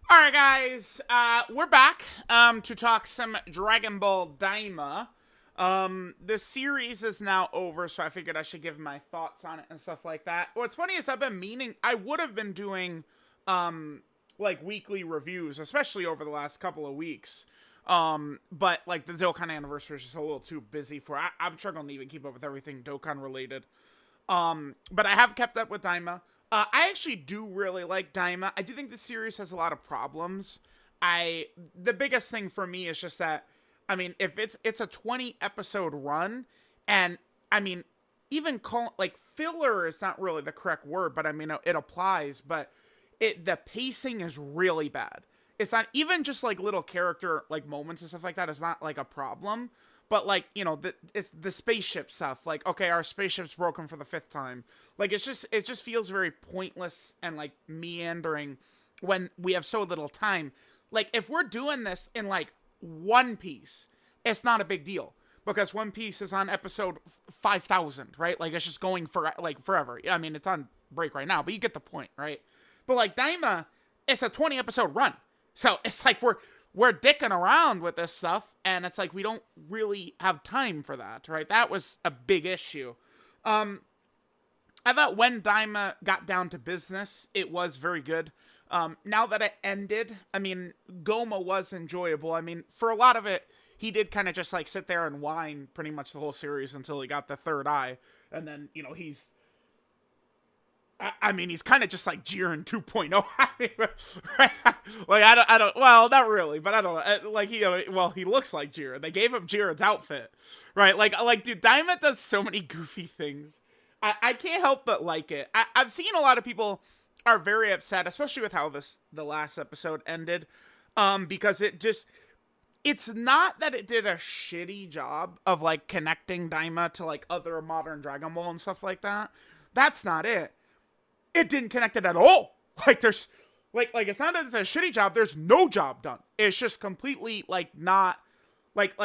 All right, guys, we're back to talk some Dragon Ball Daima. The series is now over, so I figured I should give my thoughts on it and stuff like that. What's funny is I would have been doing like weekly reviews, especially over the last couple of weeks. But like the Dokkan anniversary is just a little too busy for. I'm struggling to even keep up with everything Dokkan related. But I have kept up with Daima. I actually do really like Daima. I do think the series has a lot of problems. The biggest thing for me is just that, I mean, if it's a 20 episode run, and I mean, even call like filler is not really the correct word, but I mean it applies. But the pacing is really bad. It's not even just like little character like moments and stuff like that. It's not like a problem, but like it's the spaceship stuff. Like, okay, our spaceship's broken for the fifth time. Like it just feels very pointless and like meandering when we have so little time. Like if we're doing this in like One Piece, it's not a big deal because One Piece is on episode 5,000, right? Like it's just going for like forever. I mean, it's on break right now, but you get the point, right? But like Daima, it's a 20 episode run. So it's like we're dicking around with this stuff, and it's like we don't really have time for that, right? That was a big issue. Um, I thought when Daima got down to business, it was very good. Now that it ended, I mean, Goma was enjoyable. I mean, for a lot of it, he did kind of just like sit there and whine pretty much the whole series until he got the third eye, and then I mean, he's kind of just like Jiren 2.0. I mean, right? Like, well, not really, but I don't know. Like, he looks like Jiren. They gave him Jiren's outfit, right? Like, dude, Diamond does so many goofy things. I can't help but like it. I've seen a lot of people are very upset, especially with how the last episode ended, because it's not that it did a shitty job of like connecting Daima to like other modern Dragon Ball and stuff like that. That's not it. It didn't connect it at all. Like there's like it's not that it's a shitty job. There's no job done. It's just completely like not like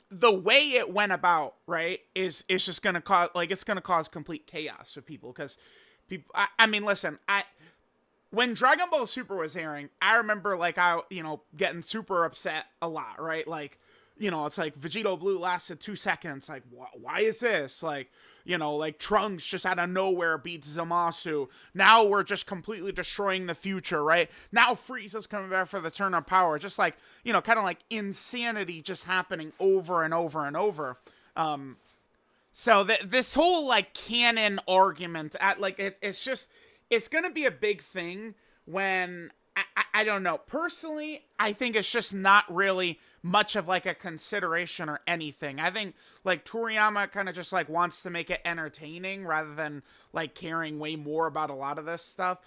the way it went about, right, is just gonna cause like it's gonna cause complete chaos for people because people. I mean, listen, when Dragon Ball Super was airing, I remember like I getting super upset a lot, right? Like it's like Vegito Blue lasted 2 seconds. Like, why is this? Like, like Trunks just out of nowhere beats Zamasu. Now we're just completely destroying the future, right? Now Frieza's coming back for the turn of power. Just like, kind of like insanity just happening over and over and over. So this whole like canon argument, it's going to be a big thing when I don't know. Personally, I think it's just not really much of like a consideration or anything. I think like Toriyama kind of just like wants to make it entertaining rather than like caring way more about a lot of this stuff.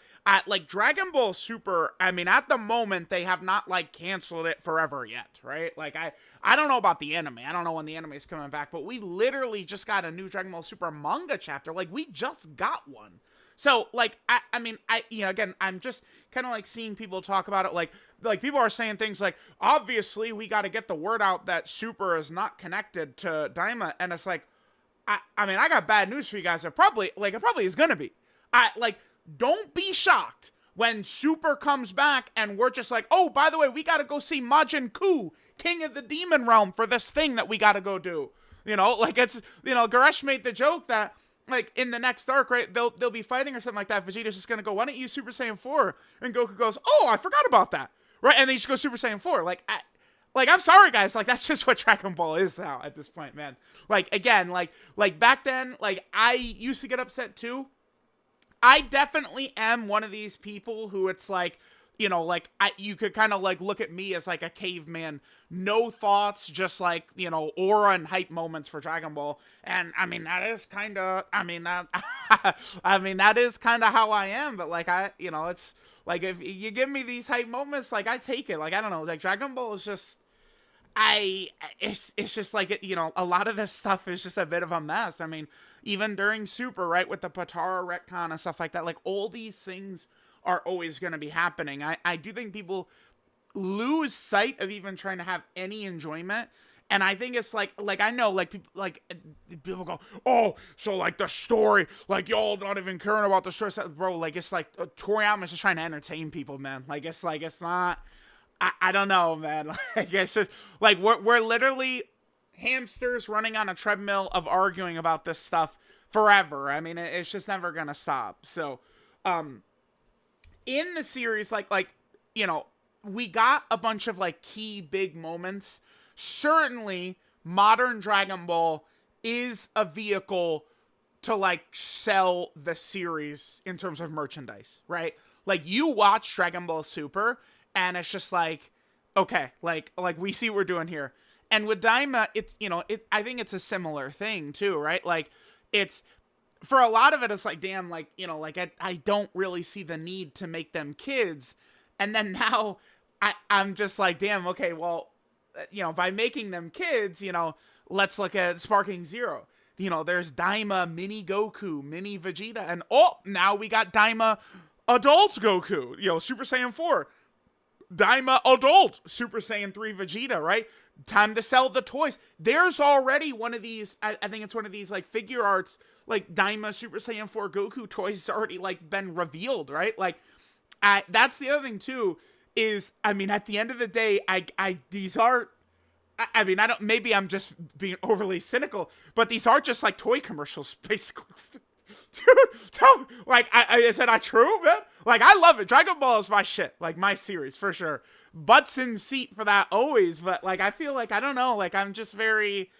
Like Dragon Ball Super, I mean, at the moment they have not like canceled it forever yet, right? Like I don't know about the anime. I don't know when the anime is coming back, but we literally just got a new Dragon Ball Super manga chapter. Like we just got one. So, like, I mean, again, I'm just kind of like seeing people talk about it. Like people are saying things like, obviously, we got to get the word out that Super is not connected to Daima. And it's like, I mean, I got bad news for you guys. It probably is going to be. Don't be shocked when Super comes back and we're just like, oh, by the way, we got to go see Majin Ku, King of the Demon Realm, for this thing that we got to go do. Like it's, Garesh made the joke that, like, in the next arc, right, they'll be fighting or something like that. Vegeta's just gonna go, why don't you Super Saiyan 4? And Goku goes, oh, I forgot about that. Right? And then he just goes Super Saiyan 4. Like, I'm sorry, guys. Like, that's just what Dragon Ball is now at this point, man. Like, again, like back then, like, I used to get upset too. I definitely am one of these people who it's like, like you could kind of like look at me as like a caveman, no thoughts, just like, aura and hype moments for Dragon Ball. And I mean, that is kind of, that is kind of how I am. But like, it's like, if you give me these hype moments, like I take it. Like, I don't know, like Dragon Ball is just, it's just like, a lot of this stuff is just a bit of a mess. I mean, even during Super, right, with the Patara retcon and stuff like that, like all these things are always going to be happening. I do think people lose sight of even trying to have any enjoyment. And I think it's I know, people go, oh, so like the story, like y'all not even caring about the story, bro. Like it's like Toriyama's just trying to entertain people, man. It's not. I don't know, man. Like it's just like we're literally hamsters running on a treadmill of arguing about this stuff forever. I mean, it's just never gonna stop. So, in the series, we got a bunch of like key big moments. Certainly, modern Dragon Ball is a vehicle to like sell the series in terms of merchandise, right? Like you watch Dragon Ball Super and it's just like, okay, like we see what we're doing here. And with Daima, it's, I think it's a similar thing too, right? Like it's, for a lot of it, it's like, damn, like, I don't really see the need to make them kids. And then now I'm just like, damn, okay, well, by making them kids, let's look at Sparking Zero. There's Daima Mini Goku, Mini Vegeta, and now we got Daima Adult Goku, Super Saiyan 4. Daima Adult Super Saiyan 3 Vegeta, right? Time to sell the toys. There's already one of these, I think it's one of these like figure arts, like Daima Super Saiyan 4 Goku toys has already like been revealed, right? Like, that's the other thing too, is, I mean, at the end of the day, these are, I mean, maybe I'm just being overly cynical, but these are just like toy commercials, basically. Dude, is that true, man? Like, I love it. Dragon Ball is my shit. Like, my series, for sure. Butts in seat for that always, but, like, I feel like, I don't know, like, I'm just very,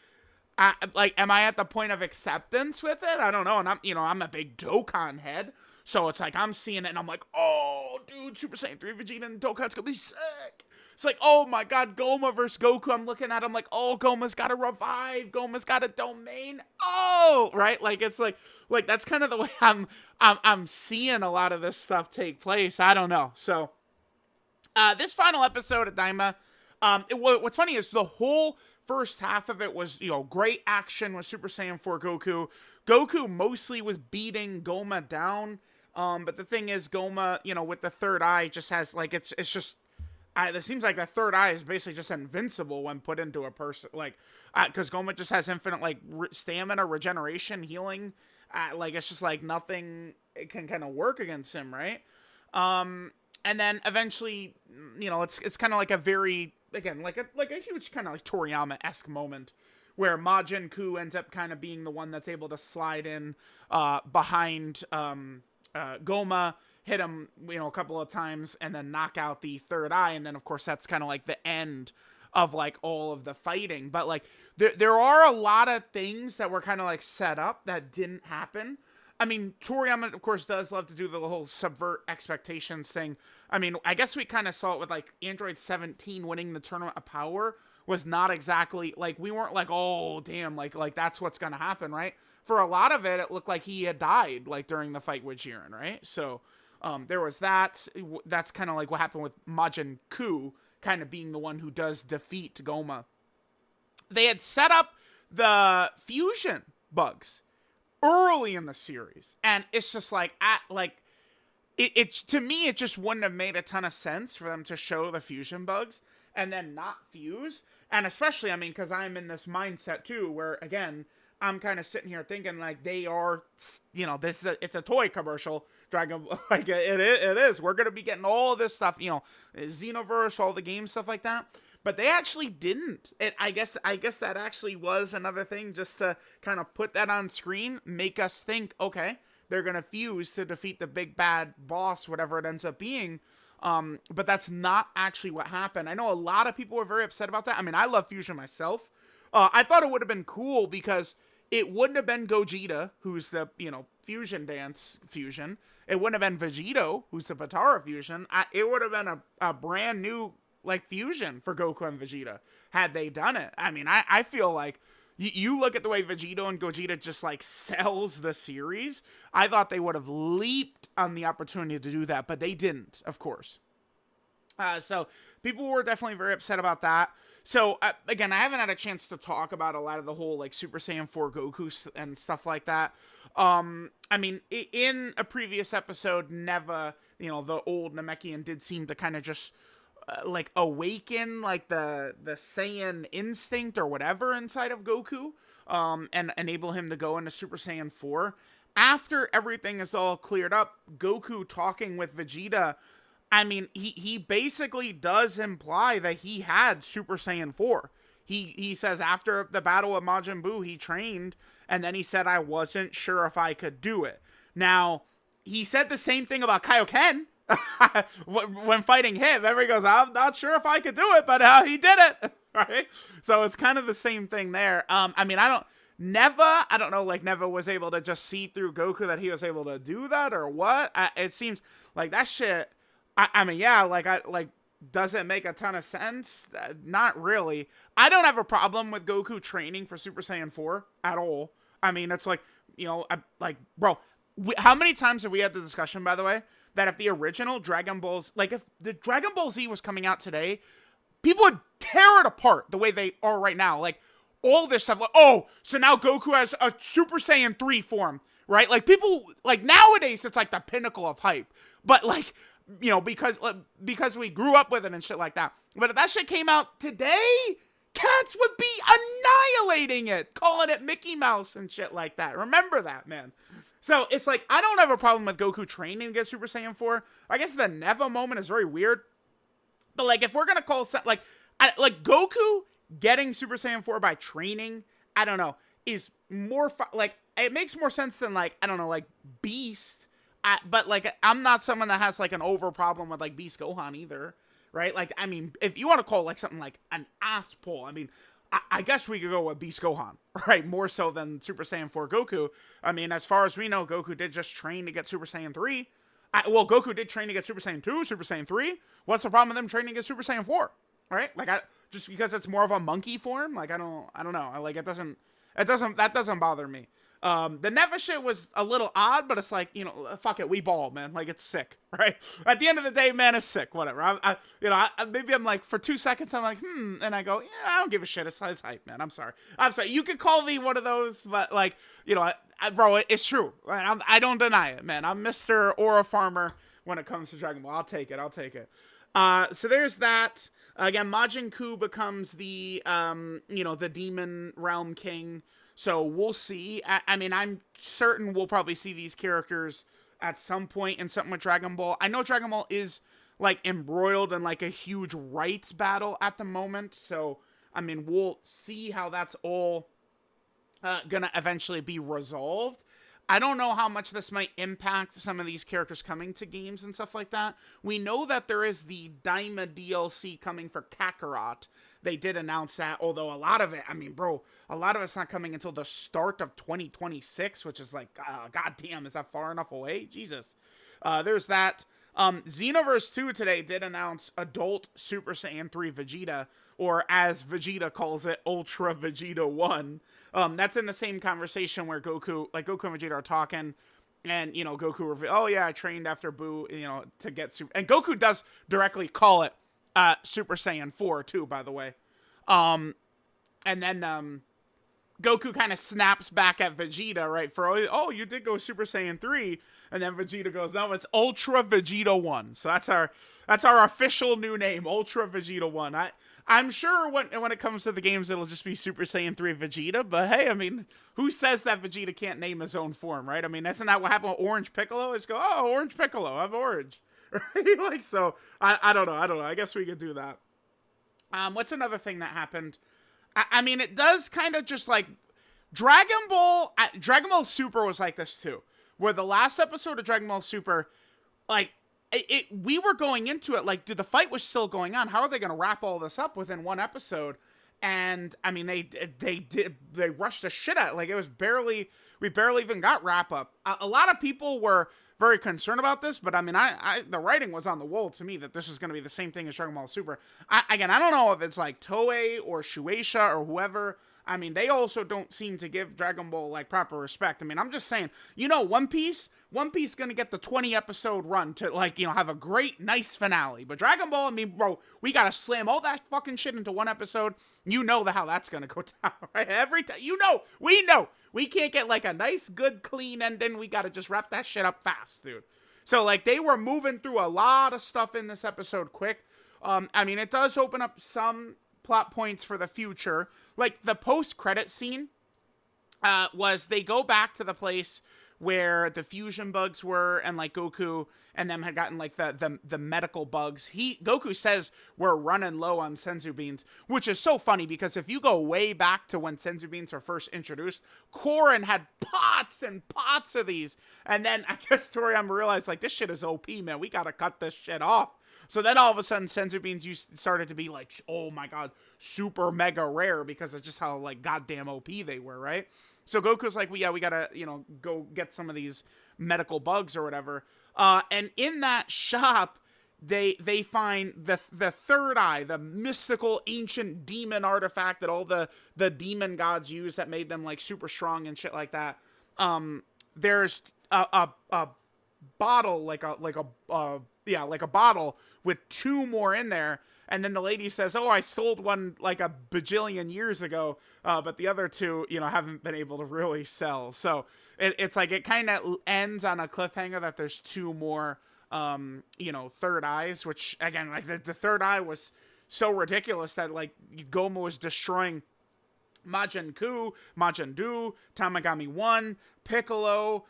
am I at the point of acceptance with it? I don't know, and I'm a big Dokkan head, so it's like, I'm seeing it, and I'm like, oh, dude, Super Saiyan 3 Vegeta and Dokkan's gonna be sick. It's like, oh my god, Goma versus Goku. I'm looking at him like, oh, Goma's got to revive. Goma's got a domain. Oh, right? Like, it's like that's kind of the way I'm seeing a lot of this stuff take place. I don't know. So, this final episode of Daima, what's funny is the whole first half of it was, great action with Super Saiyan 4 Goku. Goku mostly was beating Goma down. But the thing is, Goma, with the third eye just has, like, it's just, it seems like the third eye is basically just invincible when put into a person, like, because Goma just has infinite, like, stamina, regeneration, healing, like, it's just, like, nothing can kind of work against him, right? And then eventually, it's kind of like a very, again, like a huge kind of, like, Toriyama-esque moment, where Majin Ku ends up kind of being the one that's able to slide in, behind, Goma, hit him, a couple of times, and then knock out the third eye, and then, of course, that's kind of like the end of, like, all of the fighting. But, like, there are a lot of things that were kind of, like, set up that didn't happen. I mean, Toriyama, of course, does love to do the whole subvert expectations thing. I mean, I guess we kind of saw it with, like, Android 17 winning the Tournament of Power was not exactly, like, we weren't like, oh, damn, like that's what's gonna happen, right? For a lot of it, it looked like he had died, like, during the fight with Jiren, right? So, there was that. That's kind of like what happened with Majin Ku, kind of being the one who does defeat Goma. They had set up the fusion bugs early in the series, and it's just like, it's to me, it just wouldn't have made a ton of sense for them to show the fusion bugs and then not fuse. And especially, I mean, because I'm in this mindset too, where again, I'm kind of sitting here thinking like they are, it's a toy commercial, Dragon, like it is. We're gonna be getting all this stuff, Xenoverse, all the game stuff like that. But they actually didn't. I guess that actually was another thing, just to kind of put that on screen, make us think, okay, they're gonna fuse to defeat the big bad boss, whatever it ends up being. But that's not actually what happened. I know a lot of people were very upset about that. I mean, I love fusion myself. I thought it would have been cool because it wouldn't have been Gogeta, who's the, fusion dance fusion. It wouldn't have been Vegito, who's the Potara fusion. It would have been a brand new, like, fusion for Goku and Vegeta had they done it. I mean, I feel like you look at the way Vegito and Gogeta just, like, sells the series. I thought they would have leaped on the opportunity to do that, but they didn't, of course. So people were definitely very upset about that. So again, I haven't had a chance to talk about a lot of the whole like Super Saiyan 4 Goku and stuff like that. I mean, in a previous episode, Neva, the old Namekian did seem to kind of just like awaken like the Saiyan instinct or whatever inside of Goku, and enable him to go into Super Saiyan 4. After everything is all cleared up, Goku talking with Vegeta, I mean, he basically does imply that he had Super Saiyan 4. He says after the battle of Majin Buu, he trained, and then he said, I wasn't sure if I could do it. Now, he said the same thing about Kaioken when fighting him. Everybody goes, I'm not sure if I could do it, but he did it, right? So it's kind of the same thing there. I mean, I don't know, like, Neva was able to just see through Goku that he was able to do that or what. It seems like that shit, I mean, yeah, does it make a ton of sense? Not really. I don't have a problem with Goku training for Super Saiyan 4 at all. I mean, it's like, bro, how many times have we had the discussion, by the way, that if the original Dragon Balls, like if the Dragon Ball Z was coming out today, people would tear it apart the way they are right now. Like, all this stuff, like, oh, so now Goku has a Super Saiyan 3 form, right? Like, people, like, nowadays, it's like the pinnacle of hype. But, like, because we grew up with it and shit like that. But if that shit came out today, cats would be annihilating it, calling it Mickey Mouse and shit like that. Remember that, man. So it's like, I don't have a problem with Goku training to get Super Saiyan 4. I guess the Neva moment is very weird. But, like, if we're gonna call, like Goku getting Super Saiyan 4 by training, I don't know, is more, like, it makes more sense than, like, I don't know, like, Beast. But, like, I'm not someone that has, like, an over problem with, like, Beast Gohan either, right? Like, I mean, if you want to call, like, something like an ass pull, I mean, I guess we could go with Beast Gohan, right? More so than Super Saiyan 4 Goku. I mean, as far as we know, Goku did just train to get Super Saiyan 3. Well, Goku did train to get Super Saiyan 2, Super Saiyan 3. What's the problem with them training to get Super Saiyan 4, right? Like, just because it's more of a monkey form, like, I don't know. Like, that doesn't bother me. The Neva shit was a little odd, but it's like, fuck it, we ball, man. Like, it's sick, right? At the end of the day, man, it's sick, whatever. Maybe I'm like, for 2 seconds, I'm like, and I go, yeah, I don't give a shit. It's hype, man. I'm sorry. You could call me one of those, but, like, bro, it's true. I don't deny it, man. I'm Mr. Aura Farmer when it comes to Dragon Ball. I'll take it. So there's that. Again, Majin Buu becomes the, the Demon Realm King. So we'll see. I mean, I'm certain we'll probably see these characters at some point in something with Dragon Ball. I know Dragon Ball is, like, embroiled in, like, a huge rights battle at the moment. So, I mean, we'll see how that's all gonna eventually be resolved. I don't know how much this might impact some of these characters coming to games and stuff like that. We know that there is the Daima DLC coming for Kakarot. They did announce that, although a lot of it, I mean, bro, a lot of it's not coming until the start of 2026, which is like, goddamn, is that far enough away? Jesus. There's that. Xenoverse 2 today did announce Adult Super Saiyan 3 Vegeta, or as Vegeta calls it, Ultra Vegeta 1. That's in the same conversation where Goku and Vegeta are talking, and, Goku, oh yeah, I trained after Buu, to get Super, and Goku does directly call it, Super Saiyan 4 too, by the way. And then, Goku kind of snaps back at Vegeta, right, for, oh, you did go Super Saiyan 3, and then Vegeta goes, no, it's Ultra Vegeta 1, so that's our official new name, Ultra Vegeta 1. I'm sure when it comes to the games, it'll just be Super Saiyan 3 Vegeta, but hey, I mean, who says that Vegeta can't name his own form, right? I mean, isn't that what happened with Orange Piccolo? It's go, oh, Orange Piccolo, I'm Orange, right? Like, so, I don't know, I guess we could do that. What's another thing that happened? I mean, it does kind of just, like, Dragon Ball Super was like this too, where the last episode of Dragon Ball Super, like, we were going into it like, dude, the fight was still going on. How are they going to wrap all this up within one episode? And I mean, they rushed the shit out. Like, we barely even got wrap up. A lot of people were very concerned about this, but I mean, the writing was on the wall to me that this was going to be the same thing as Dragon Ball Super. I don't know if it's like Toei or Shueisha or whoever. I mean, they also don't seem to give Dragon Ball, like, proper respect. I mean, I'm just saying, One Piece gonna get the 20 episode run to, like, have a great, nice finale. But Dragon Ball, I mean, bro, we gotta slam all that fucking shit into one episode. How that's gonna go down, right? Every time, we know. We can't get, like, a nice, good, clean ending. We gotta just wrap that shit up fast, dude. So like they were moving through a lot of stuff in this episode quick. I mean, it does open up some plot points for the future. Like the post-credit scene was they go back to the place where the fusion bugs were, and like Goku and them had gotten like the medical bugs. Goku says we're running low on senzu beans, which is so funny because if you go way back to when senzu beans were first introduced, Korin had pots and pots of these, and then I guess Toriyama realized like this shit is OP, man. We gotta cut this shit off. So then all of a sudden, senzu beans started to be like, oh my god, super mega rare because of just how like goddamn OP they were, right? So Goku's like, well, yeah, we gotta, go get some of these medical bugs or whatever. And in that shop, they find the third eye, the mystical ancient demon artifact that all the demon gods use that made them like super strong and shit like that. There's a bottle, like a bottle with 2 more in there. And then the lady says, oh, I sold one like a bajillion years ago, but the other 2, haven't been able to really sell. So it's like it kind of ends on a cliffhanger that there's 2 more, third eyes, which, again, like the third eye was so ridiculous that, like, Goma was destroying Majin Du, Tamagami 1, Piccolo,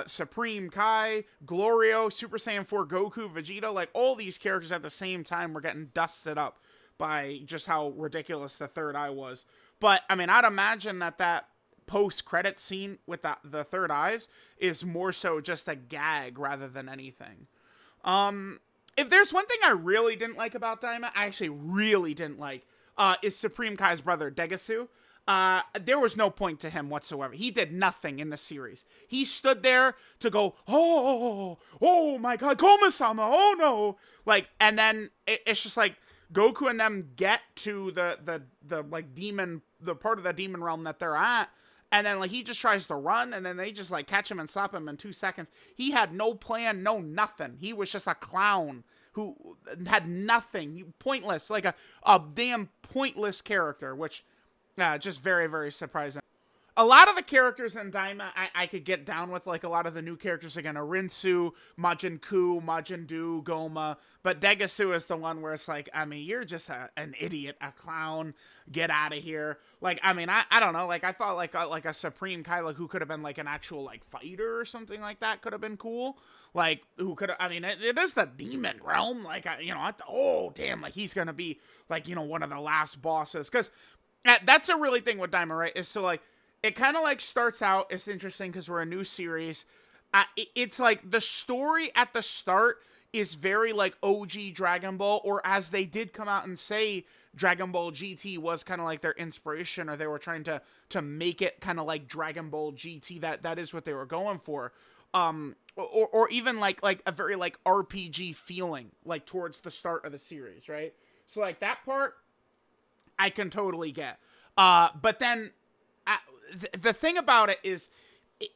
Supreme Kai, Glorio, Super Saiyan 4 Goku, Vegeta, like all these characters at the same time were getting dusted up by just how ridiculous the third eye was. But, I mean, I'd imagine that post-credit scene with the third eyes is more so just a gag rather than anything. If there's one thing I really didn't like about Daima, I actually really didn't like, is Supreme Kai's brother, Degasu. There was no point to him whatsoever. He did nothing in the series. He stood there to go, oh my god, Goma-sama, oh no. Like, and then it's just like, Goku and them get to the like demon, the part of the demon realm that they're at, and then like he just tries to run, and then they just like catch him and stop him in 2 seconds. He had no plan, no nothing. He was just a clown who had nothing, pointless, like a damn pointless character, which just very, very surprising. A lot of the characters in Daima, I could get down with, like a lot of the new characters, again, Rinsu, Majin Ku, Majin Du, Goma, but Degasu is the one where it's like, I mean, you're just an idiot, a clown, get out of here. Like, I mean, I don't know, like, I thought like a Supreme Kai, like, who could have been like an actual, like, fighter or something like that could have been cool. Like, who could have, I mean, it is the demon realm, like, oh, damn, like, he's gonna be, like, one of the last bosses, because that's a really thing with Daima, right, is so, like, it kind of like starts out, it's interesting because we're a new series. It's like the story at the start is very like OG Dragon Ball, or as they did come out and say, Dragon Ball GT was kind of like their inspiration, or they were trying to make it kind of like Dragon Ball GT. That is what they were going for. Or even like a very like RPG feeling like towards the start of the series, right? So like that part I can totally get. But then the thing about it is,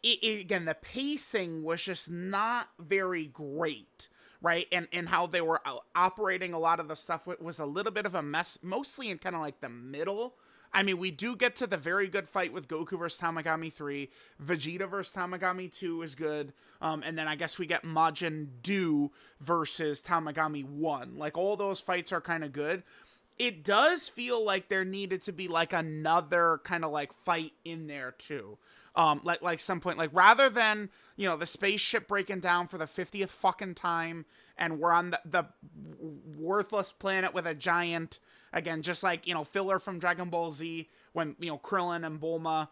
again, the pacing was just not very great, right? And how they were operating a lot of the stuff was a little bit of a mess, mostly in kind of like the middle. I mean, we do get to the very good fight with Goku versus Tamagami 3. Vegeta versus Tamagami 2 is good. And then I guess we get Majin Du versus Tamagami 1. Like, all those fights are kind of good. It does feel like there needed to be like another kind of like fight in there too. Like some point, like rather than, the spaceship breaking down for the 50th fucking time and we're on the worthless planet with a giant, again, just like, filler from Dragon Ball Z when, Krillin and Bulma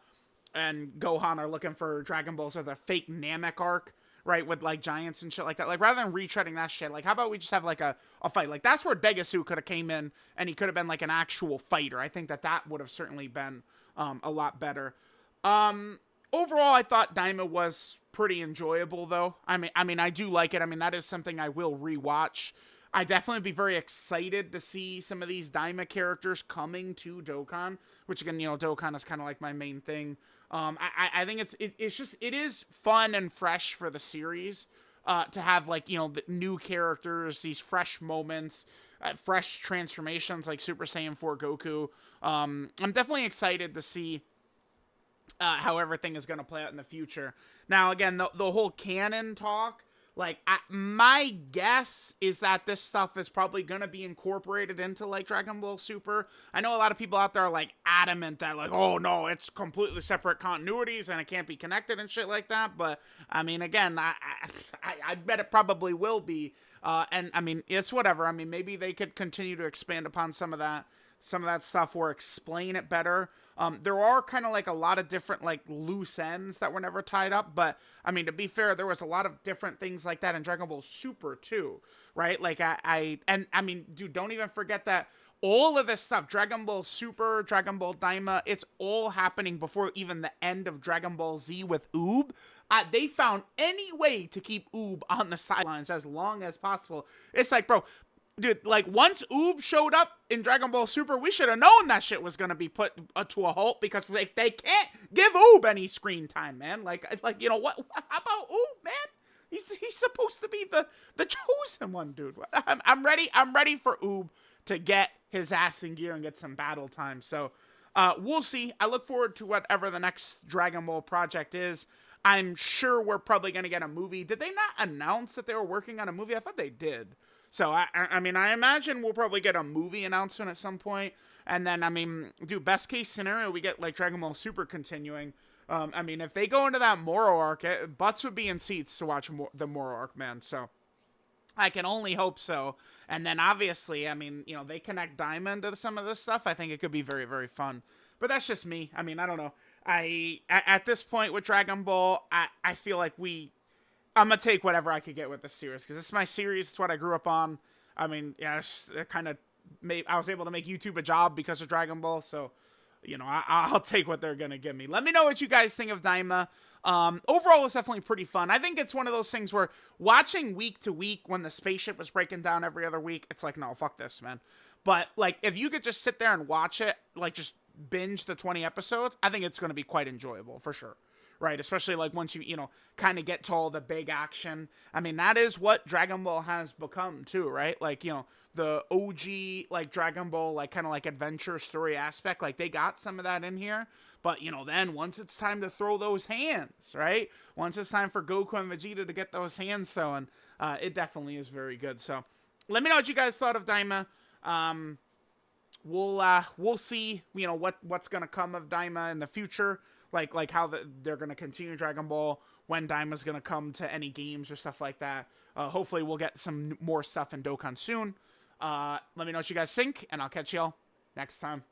and Gohan are looking for Dragon Balls or the fake Namek arc, right, with like giants and shit like that. Like, rather than retreading that shit, like, how about we just have like a fight? Like, that's where Degasu could have came in and he could have been like an actual fighter. I think that would have certainly been a lot better. Overall, I thought Daima was pretty enjoyable, though. I mean, I do like it. I mean, that is something I will rewatch. I definitely be very excited to see some of these Daima characters coming to Dokkan, which again, Dokkan is kind of like my main thing. I think it is fun and fresh for the series, to have like, the new characters, these fresh moments, fresh transformations like Super Saiyan 4 Goku. I'm definitely excited to see how everything is going to play out in the future. Now, again, the whole canon talk, Like, my guess is that this stuff is probably gonna be incorporated into like Dragon Ball Super. I know a lot of people out there are like adamant that like, oh no, it's completely separate continuities and it can't be connected and shit like that. But I mean, again, I bet it probably will be. And I mean, it's whatever. I mean, maybe they could continue to expand upon some of that stuff or explain it better. There are kind of like a lot of different like loose ends that were never tied up, but I mean, to be fair, there was a lot of different things like that in Dragon Ball Super too, right? Like I mean, dude, don't even forget that all of this stuff, Dragon Ball Super, Dragon Ball Daima, it's all happening before even the end of Dragon Ball Z with Oob. They found any way to keep Oob on the sidelines as long as possible. It's like, bro, dude, like, once Oob showed up in Dragon Ball Super, we should have known that shit was gonna be put to a halt because they can't give Oob any screen time, man. Like you know what? How about Oob, man? He's supposed to be the chosen one, dude. I'm ready for Oob to get his ass in gear and get some battle time. So, we'll see. I look forward to whatever the next Dragon Ball project is. I'm sure we're probably gonna get a movie. Did they not announce that they were working on a movie? I thought they did. So, I mean, I imagine we'll probably get a movie announcement at some point. And then, I mean, dude, best case scenario, we get, like, Dragon Ball Super continuing. I mean, if they go into that Moro arc, butts would be in seats to watch the Moro arc, man. So, I can only hope so. And then, obviously, I mean, you know, they connect Daima into some of this stuff. I think it could be very, very fun. But that's just me. I mean, I don't know. At this point with Dragon Ball, I feel like I'm gonna take whatever I could get with this series because it's my series. It's what I grew up on. I mean, yeah, it kind of made I was able to make YouTube a job because of Dragon Ball. So, you know, I'll take what they're gonna give me. Let me know what you guys think of Daima. Overall, it's definitely pretty fun. I think it's one of those things where watching week to week when the spaceship was breaking down every other week, it's like, no, fuck this, man. But like, if you could just sit there and watch it, like just binge the 20 episodes, I think it's going to be quite enjoyable for sure. Right, especially like once you know, kind of get to all the big action. I mean, that is what Dragon Ball has become too, right? Like, you know, the OG like Dragon Ball, like kind of like adventure story aspect, like they got some of that in here. But, you know, then once it's time to throw those hands, right? Once it's time for Goku and Vegeta to get those hands throwing, it definitely is very good. So, let me know what you guys thought of Daima. We'll see, you know, what's gonna come of Daima in the future. Like how they're going to continue Dragon Ball, when Daima's going to come to any games or stuff like that. Hopefully we'll get some more stuff in Dokkan soon. Let me know what you guys think, and I'll catch y'all next time.